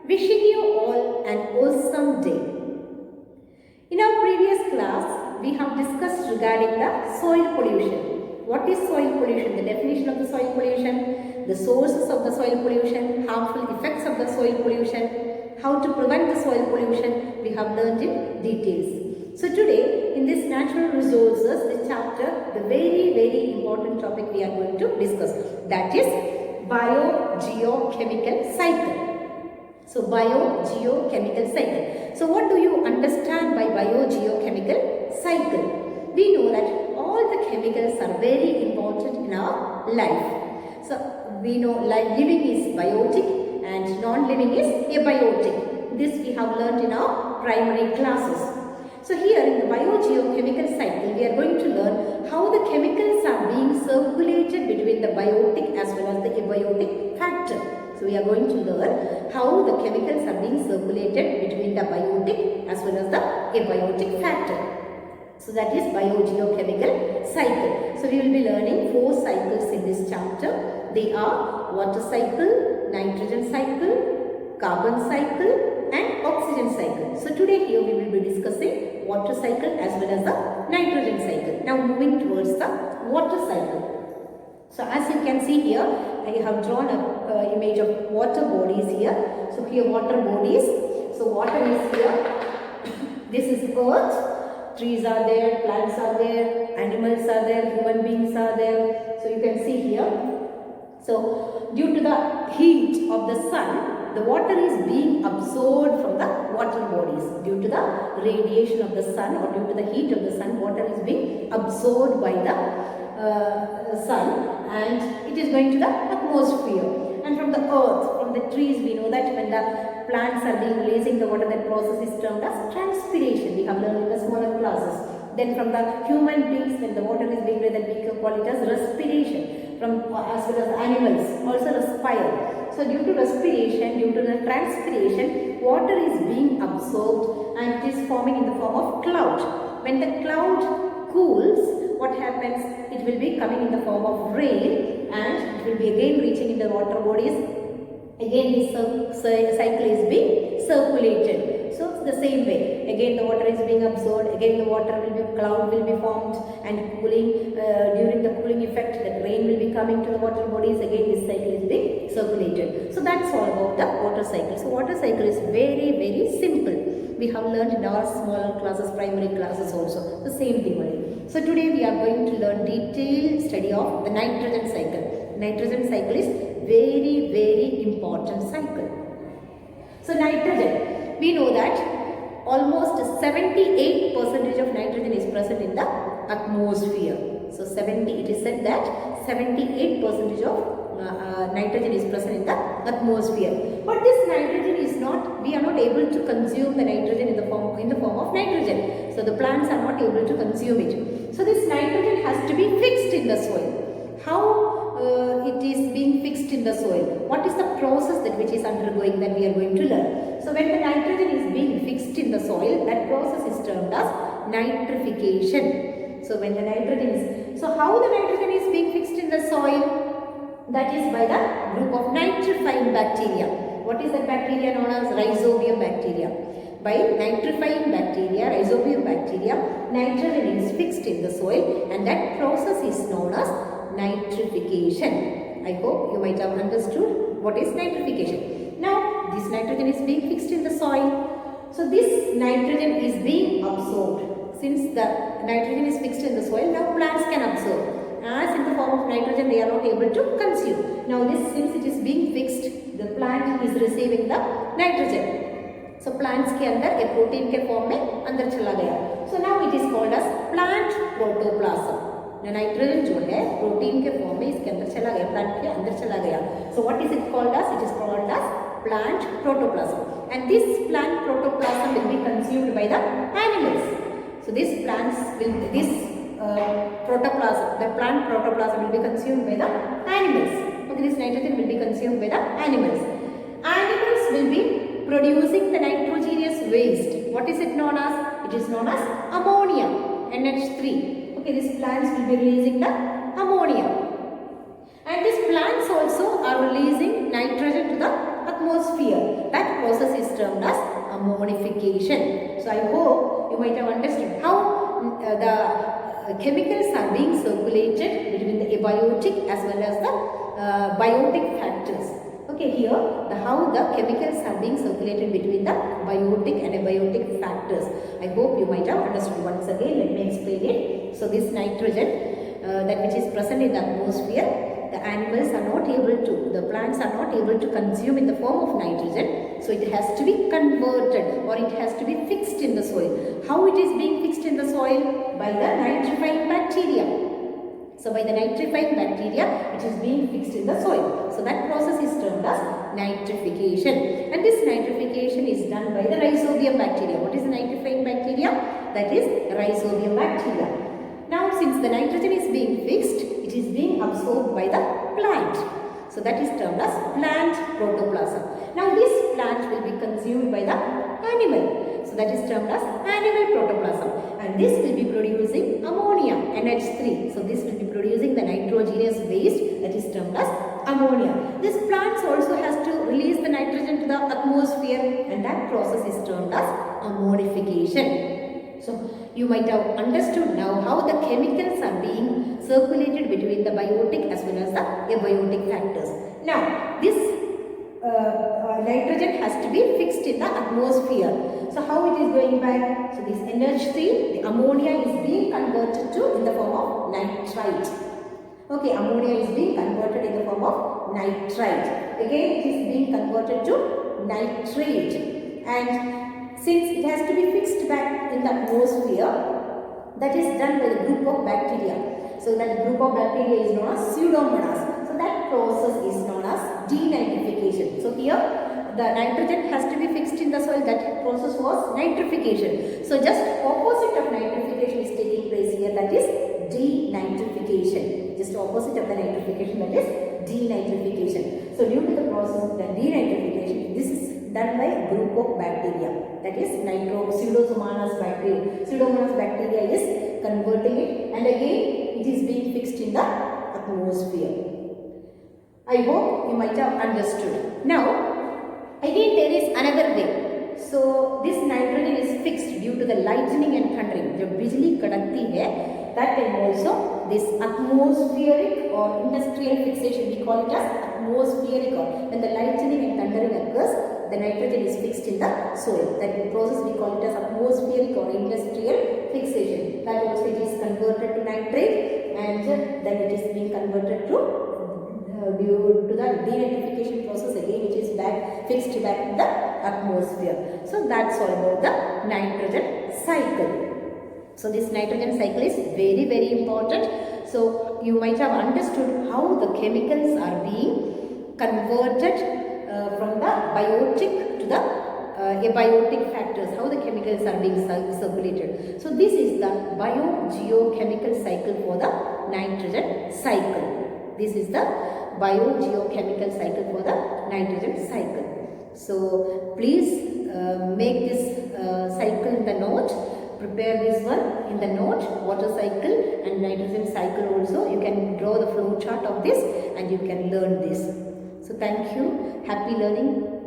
Wishing you all an awesome day. In our previous class, we have discussed regarding the soil pollution. What is soil pollution? The definition of the soil pollution, the sources of the soil pollution, harmful effects of the soil pollution, how to prevent the soil pollution, we have learned in details. So today, in this natural resources, this chapter, the very important topic we are going to discuss, that is biogeochemical cycle. So biogeochemical cycle. So what do you understand by biogeochemical cycle? We know that all the chemicals are very important in our life. So we know living is biotic and non-living is abiotic. This we have learned in our primary classes. So here in the biogeochemical cycle, we are going to learn how the chemicals are being circulated between the biotic as well as the abiotic factor. So we are going to learn how the chemicals are being circulated between the biotic as well as the abiotic factor. So that is biogeochemical cycle. So we will be learning 4 cycles in this chapter. They are water cycle, nitrogen cycle, carbon cycle and oxygen cycle. So today here we will be discussing water cycle as well as the nitrogen cycle. Now moving towards the water cycle. So as you can see here, I have drawn a image of water bodies here. So here water bodies. So water is here. This is earth. Trees are there, plants are there, animals are there, human beings are there. So you can see here. So due to the heat of the sun, the water is being absorbed from the water bodies. Due to the radiation of the sun or due to the heat of the sun, water is being absorbed by the sun and it is going to the atmosphere. And from the earth, from the trees, we know that when the plants are being releasing the water, that process is termed as transpiration. We have learned in the smaller classes. Then from the human beings, when the water is being released, we call it as respiration. From as well as animals also respire. So due to respiration, due to the transpiration, water is being absorbed and it is forming in the form of cloud. When the cloud cools, what happens? It will be coming in the form of rain and it will be again reaching in the water bodies. Again this cycle is being circulated. So the same way, again the water is being absorbed, again the water will be, cloud will be formed and cooling, during the cooling effect the rain will be coming to the water bodies, again this cycle is being circulated. So that's all about the water cycle. So water cycle is very simple. We have learned in our smaller classes, primary classes also, the same thing only. So today we are going to learn detailed study of the nitrogen cycle. Nitrogen cycle is very important cycle. So nitrogen, we know that almost 78% of nitrogen is present in the atmosphere. So it is said that 78% of nitrogen is present in the atmosphere. But this nitrogen is not, we are not able to consume the nitrogen in the form of nitrogen. So the plants are not able to consume it. So this nitrogen has to be fixed in the soil. How it is being fixed in the soil? What is the process that which is undergoing that we are going to learn? So when the nitrogen is being fixed in the soil, that process is termed as nitrification. So when the nitrogen is, so how the nitrogen is being fixed in the soil? That is by the group of nitrifying bacteria. What is that bacteria known as? Rhizobium bacteria. By nitrifying bacteria, rhizobium bacteria, nitrogen is fixed in the soil and that process is known as nitrification. I hope you might have understood what is nitrification. Now, this nitrogen is being fixed in the soil. So, this nitrogen is being absorbed. Since the nitrogen is fixed in the soil, now plants can absorb. As in the form of nitrogen, they are not able to consume. Now, since it is being fixed, the plant is receiving the nitrogen. So plants के अंदर एक protein के form में अंदर चला गया. So now it is called as plant protoplasm. Nitrogen जो है प्रोटीन के फॉर्म में इसके अंदर चला गया, प्लांट के अंदर चला गया. So what is it called as? It is called as plant protoplasm. And this plant protoplasm will be consumed by the animals. So this protoplasm, the plant protoplasm will be consumed by the animals. Okay, this nitrogen will be consumed by the animals. Animals will be producing the nitrogenous waste. What is it known as? It is known as ammonia, NH3. Okay, these plants will be releasing the ammonia. And these plants also are releasing nitrogen to the atmosphere. That process termed as ammonification. So I hope you might have understood how the chemicals are being circulated between the abiotic as well as the biotic factors. Okay, here how the chemicals are being circulated between the biotic and abiotic factors. I hope you might have understood. Once again, let me explain it. So this nitrogen that which is present in the atmosphere, the animals are not able to, the plants are not able to consume in the form of nitrogen. So it has to be converted or it has to be fixed in the soil. How it is being fixed in the soil? By the nitrifying bacteria. So by the nitrifying bacteria, it is being fixed in the soil. So that process is termed as nitrification. And this nitrification is done by the rhizobium bacteria. What is the nitrifying bacteria? That is rhizobium bacteria. Now since the nitrogen is being fixed, it is being absorbed by the plant. So that is termed as plant protoplasm. Now this plant will be consumed by the animal. So that is termed as animal protoplasm. And this will be producing ammonia, NH3. So this will be producing the nitrogenous waste that is termed as ammonia. This plant also has to release the nitrogen to the atmosphere and that process is termed as ammonification. So you might have understood now how the chemicals are being circulated between the biotic as well as the abiotic factors. Now this nitrogen has to be fixed in the atmosphere. So how it is going back? So this NH3, the ammonia is being converted to in the form of nitrite. Okay, ammonia is being converted in the form of nitrite. Again, it is being converted to nitrate. And since it has to be fixed back in the atmosphere, that is done by the group of bacteria. So that group of bacteria is known as Pseudomonas. So that process is known as denitrification. So here the nitrogen has to be fixed in the soil. That process was nitrification. So just opposite of nitrification is taking place here, that is denitrification. Just opposite of the nitrification, that is denitrification. So due to the process of the denitrification, this is done by a group of bacteria, that is Pseudomonas bacteria. Pseudomonas bacteria is converting it and again it is being fixed in the atmosphere. I hope you might have understood. Now again there is another way. So this nitrogen is fixed due to the lightning and thundering. जब बिजली कड़कती है, that time also this atmospheric or industrial fixation, we call it as atmospheric, or when the lightning and thundering occurs, the nitrogen is fixed in the soil. That process we call it as atmospheric or industrial fixation. That also it is converted to nitrate and then it is being converted to due to the denitrification process, again it is fixed back in the atmosphere. So that's all about the nitrogen cycle. So this nitrogen cycle is very, very important. So you might have understood how the chemicals are being converted from the biotic to the abiotic factors, how the chemicals are being circulated. So this is the biogeochemical cycle for the nitrogen cycle. This is the biogeochemical cycle for the nitrogen cycle. So please make this cycle in the note. Prepare this one in the note, water cycle and nitrogen cycle also. You can draw the flow chart of this and you can learn this. So thank you. Happy learning.